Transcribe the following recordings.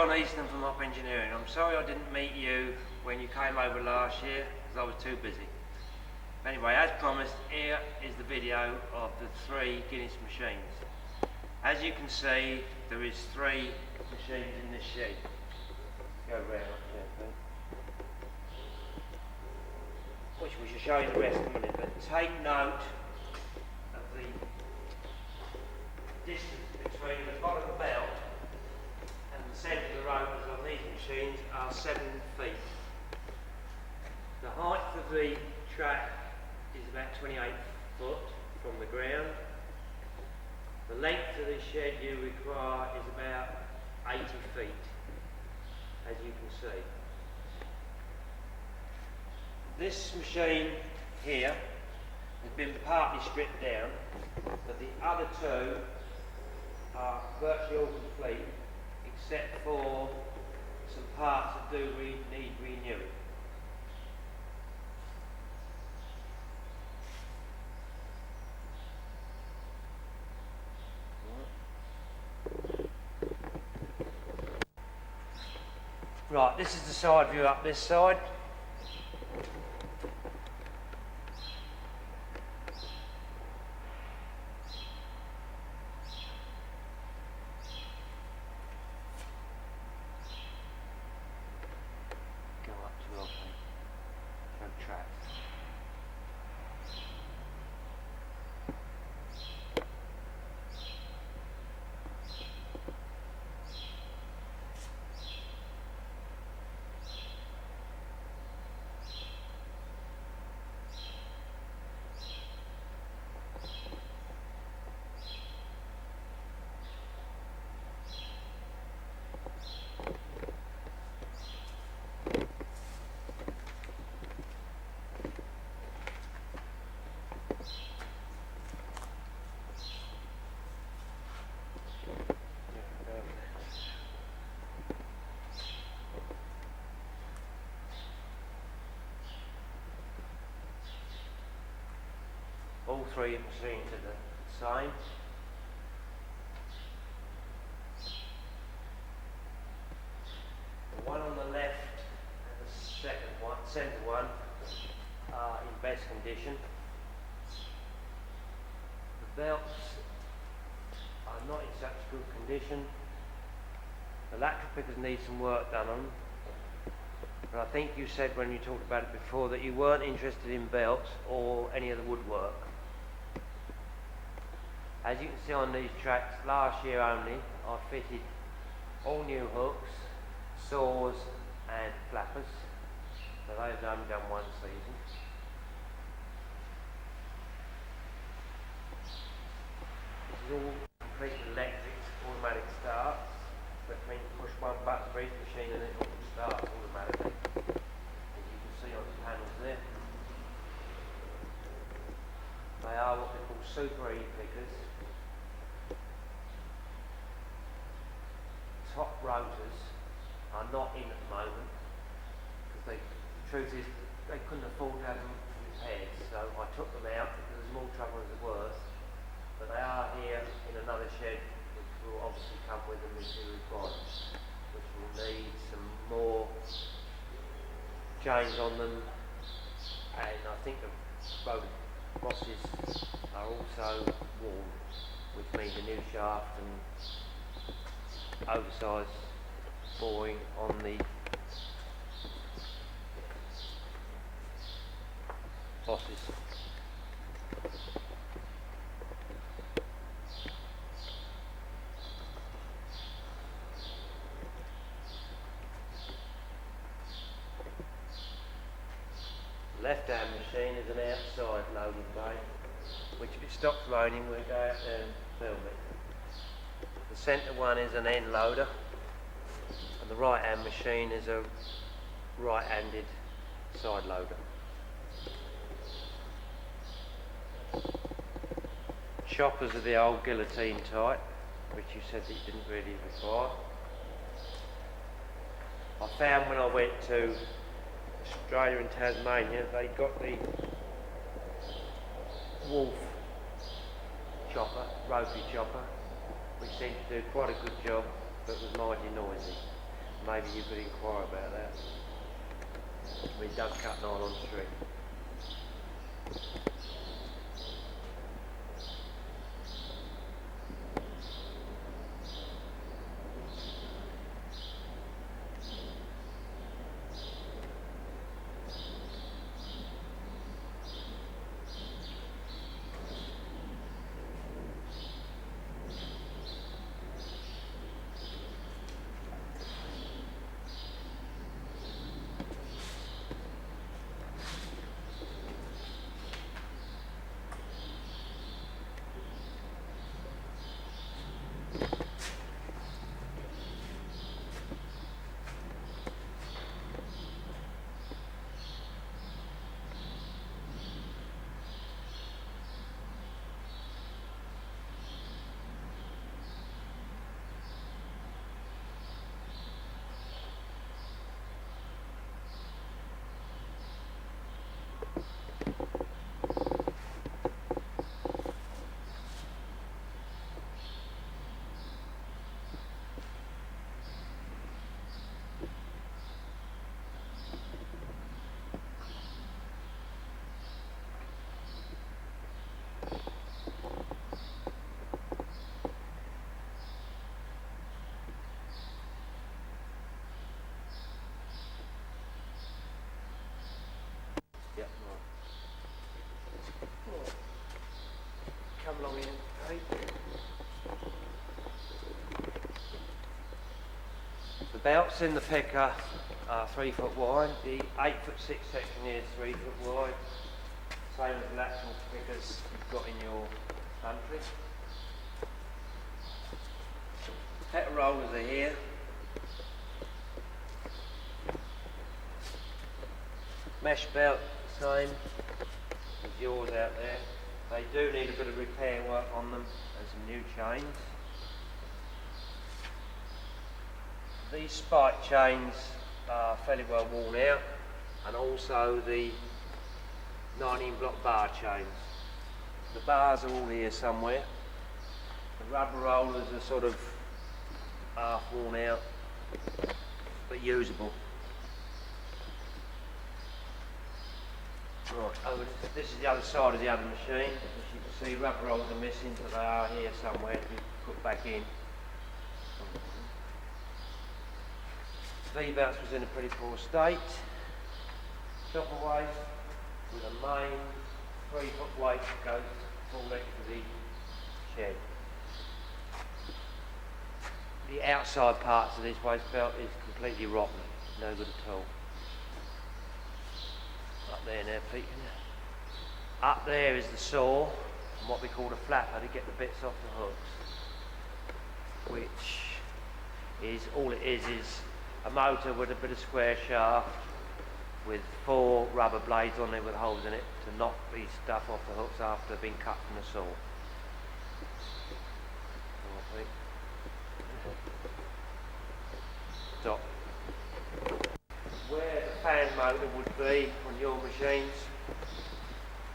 Eastland from Op Engineering. I'm sorry I didn't meet you when you came over last year because I was too busy. Anyway, as promised, here is the video of the 3 Guinness machines. As you can see, there is 3 machines in this shed. Go round there, please. Which we shall show you the rest in a minute, but take note of the distance between the bottom of the belt and the centre of the rotors on these machines are 7 feet. The height of the track is about 28 foot from the ground. The length of the shed you require is about 80 feet, as you can see. This machine here has been partly stripped down, but the other 2 are virtually all complete, except for some parts that do need renewing. Right, this is the side view up this side. Go up to our track. All 3 machines are the same. The one on the left and the centre one are in best condition. The belts are not in such good condition. The lateral pickers need some work done on them. But I think you said when you talked about it before that you weren't interested in belts or any of the woodwork. As you can see on these tracks, last year only, I fitted all new hooks, saws and flappers. So they've only done 1 season. This is all completely electric, automatic starts. That means you push 1 button for each machine and it all starts automatically. As you can see on the panels there. They are what they call super E-pickers. Top rotors are not in at the moment because the truth is they couldn't afford to have them repaired, so I took them out because there's more trouble as it was. But they are here in another shed which will obviously come with them if you require, which will need some more chains on them, and I think the rotor bosses are also worn, which means a new shaft and oversized boring on the bosses. The left-hand machine is an outside loading bay, which if it stops raining we'll go out there and film it. The centre one is an end loader, and the right hand machine is a right-handed side loader. Choppers are the old guillotine type, which you said that you didn't really require. I found when I went to Australia and Tasmania, they got the wolf chopper, rotary chopper, which seemed to do quite a good job, but was mighty noisy. Maybe you could inquire about that. We don't cut nylon string. Yep, right. Come along in, Pete. The belts in the picker are 3 foot wide. The 8'6" section here is 3 foot wide. Same as the actual pickers you've got in your country. Petter rollers are here. Mesh belt, same as yours out there. They do need a bit of repair work on them and some new chains. These spike chains are fairly well worn out, and also the 19 block bar chains. The bars are all here somewhere. The rubber rollers are sort of half worn out, but usable. Right, over this is the other side of the other machine. As you can see, rubber rolls are missing, but they are here somewhere to be put back in. V-belts was in a pretty poor state. Chopper waste with a main 3 foot weight that goes full length to the shed. The outside parts of this waste belt is completely rotten, no good at all. Up there now, Pete. Up there is the saw and what we call a flapper to get the bits off the hooks, which is all it is a motor with a bit of square shaft with 4 rubber blades on it with holes in it to knock the stuff off the hooks after they've been cut from the saw. Stop. Where the fan motor would be on your machines,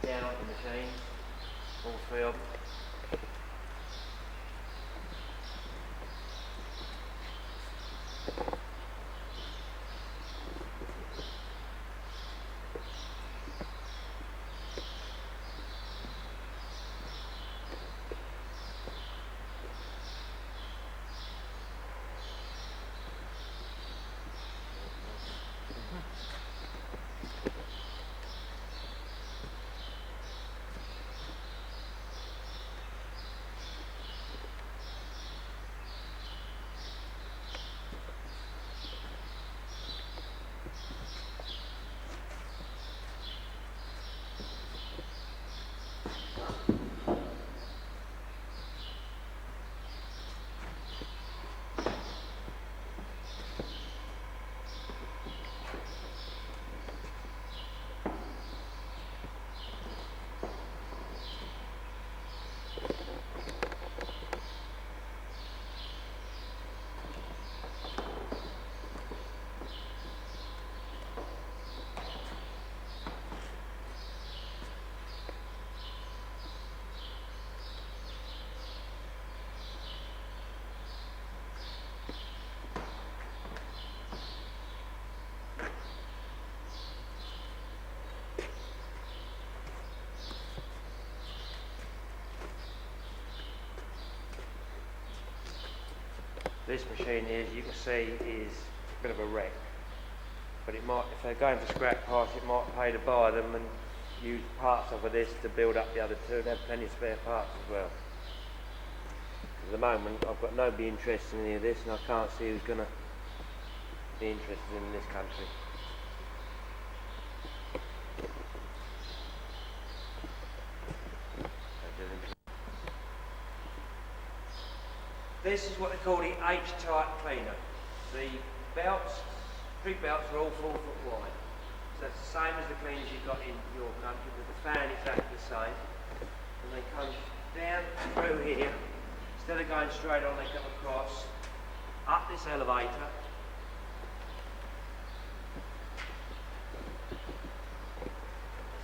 down on the machines, all 3 of them. This machine here, as you can see, is a bit of a wreck. But it might, if they're going for scrap parts, it might pay to buy them and use parts of this to build up the other two and have plenty of spare parts as well. At the moment, I've got nobody interested in any of this, and I can't see who's going to be interested in this country. This is what they call the H-type cleaner. The belts, string belts are all 4 foot wide. So it's the same as the cleaners you've got in your country, with the fan exactly the same. And they come down through here. Instead of going straight on, they come across, up this elevator.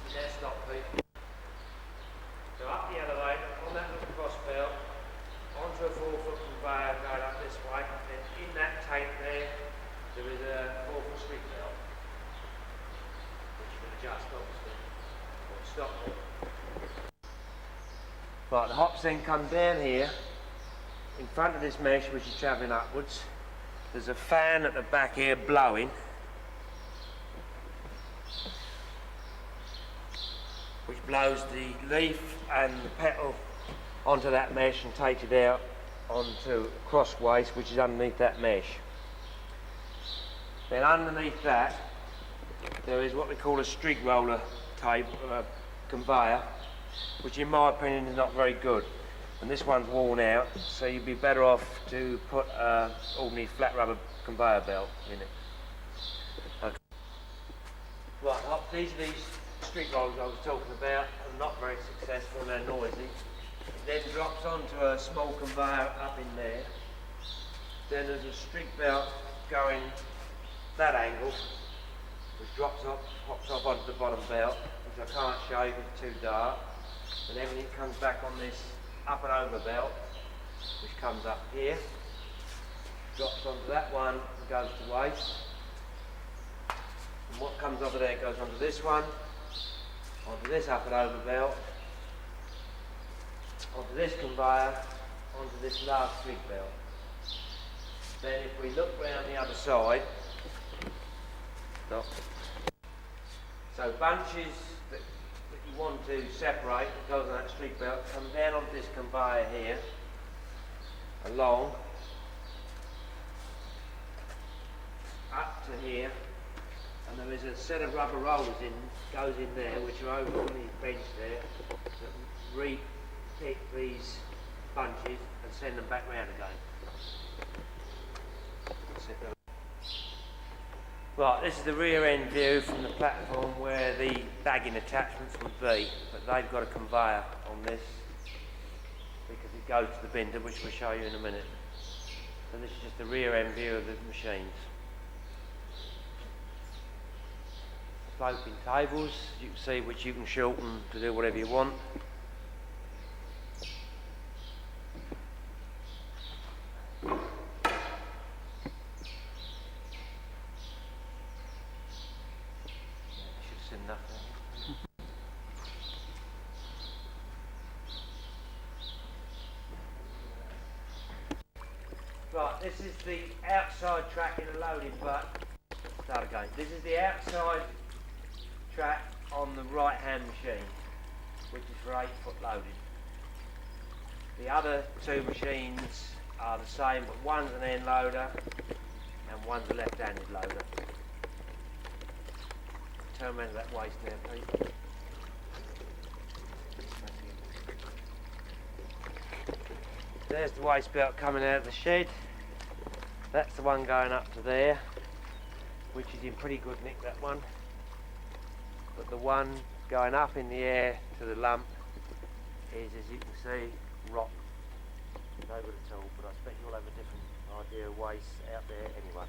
This is their stop feet. So up the elevator, on that little cross belt, onto a 4 foot conveyor going up this way, and in that tank there is a 4 foot string belt, which you can adjust obviously, or stop it. Right, the hops then come down here, in front of this mesh which is travelling upwards. There's a fan at the back here blowing, which blows the leaf and the petal onto that mesh and takes it out onto cross waste, which is underneath that mesh. Then underneath that there is what we call a strig roller table, conveyor, which in my opinion is not very good, and this one's worn out, so you'd be better off to put an ordinary flat rubber conveyor belt in it. Okay. Right, these are these strig rollers I was talking about, are not very successful and they're noisy. It then drops onto a small conveyor up in there. Then there's a string belt going that angle, which drops off, pops off onto the bottom belt, which I can't show you because it's too dark. And everything comes back on this up and over belt, which comes up here, drops onto that one and goes to waste. And what comes over there goes onto this one, onto this up and over belt, onto this conveyor, onto this large string belt. Then if we look round the other side, stop. So bunches that you want to separate, that goes on that string belt, come down onto this conveyor here, along, up to here, and there is a set of rubber rollers goes in there, which are over on the bench there, that re-pick these bunches and send them back round again. Right, this is the rear end view from the platform where the bagging attachments would be, but they've got a conveyor on this because it goes to the binder, which we'll show you in a minute. So this is just the rear end view of the machines. Sloping tables, you can see, which you can shorten to do whatever you want. Right, this is the outside track in a loading butt. Start again. This is the outside track on the right hand machine, which is for 8 foot loading. The other two machines are the same, but one's an end loader and one's a left-handed loader. Turn around to that waist now, please. There's the waste belt coming out of the shed. That's the one going up to there, which is in pretty good nick, that one. But the one going up in the air to the lump is, as you can see, rotten. No good at all, but I expect you'll have a different idea of waste out there anyway.